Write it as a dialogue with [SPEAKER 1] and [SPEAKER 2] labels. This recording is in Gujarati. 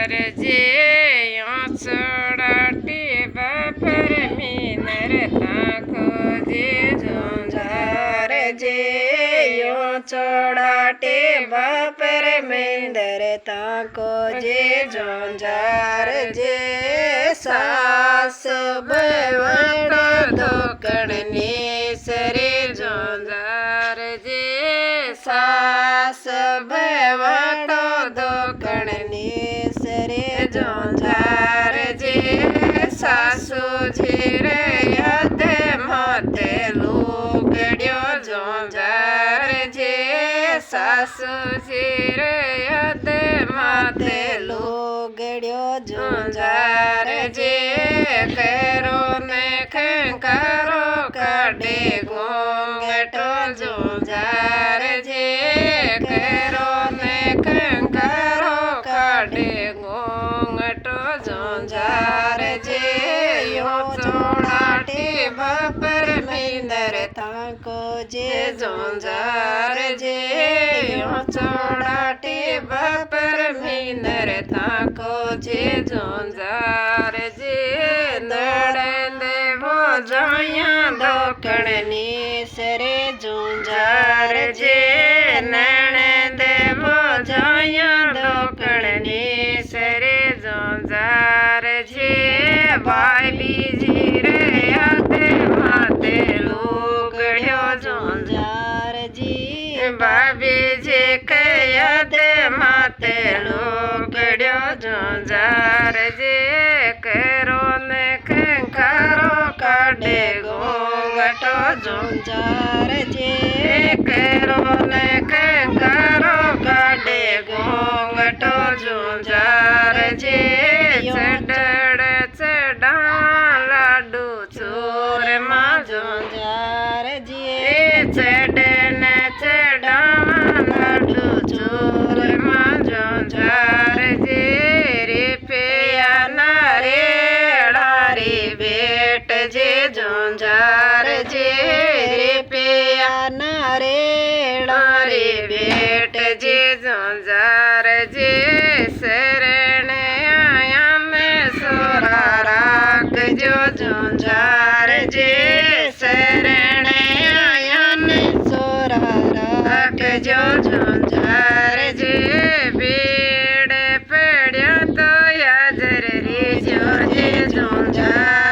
[SPEAKER 1] જે આંચળાટી બાપર મીનર તાકો જે ઝુંઝાર જે આંચળાટે બાપર મીંદર તાકો જે ઝુંઝાર જે સાસ બવડ ધોકણની સરે ઝુંઝાર જે સાસ બવડો ધોકણની સરે ઝુંઝાર જે સાસુજી રે યાદ માતે લુગડ્યો ઝુંઝાર જે સાસુજી રે યાદ માતે લુગડ્યો ઝુંઝાર જે કરો ને ખંકારો કાઢે ઘોંઘટો ઝુંઝાર જે કરો ને ખંકારો કાઢે ઘોંઘટો ઝુંઝાર જે ચોળાટી બાપર મીંદર તાકો જે ઝુંઝાર જે ચોળાટી બાપર મીંદર તાકો જે ઝુંઝાર જે દડે દેવો જોયા ધોકણની સરે ઝુંઝાર જે નણે દેવો જોયા ધોકણની સરે ઝુંઝાર જે ભાઈ બીજી રે હાથે માથે લુગડ્યો ઝુંઝાર જી ભાભી જે કયાદે માથે લુગડ્યો ઝુંઝાર જે કરો ને ખંખારો કાઢે ઘોંઘટો ઝુંઝાર જે કરો ને ખંખારો કાઢે ઘોંઘટો ઝુંઝાર જે ચડડ ચડા લાડુ ચોરમાં ઝુંઝાર જે ચડને ચડા લાડુ ચોરમાં ઝુંઝાર જે રેપિયાના રેડા રે બેટ જે ઝુંઝાર જે રેપિયાના રેડા રે બેટ જે ઝુંઝાર જે શરણે આયા ને સોરા રાખજો ઝુંઝાર જે શરણે આયા ને સોરા રાખજો ઝુંઝાર જે ભીડ પડ્યો તો હાજર રહેજો જે ઝુંઝાર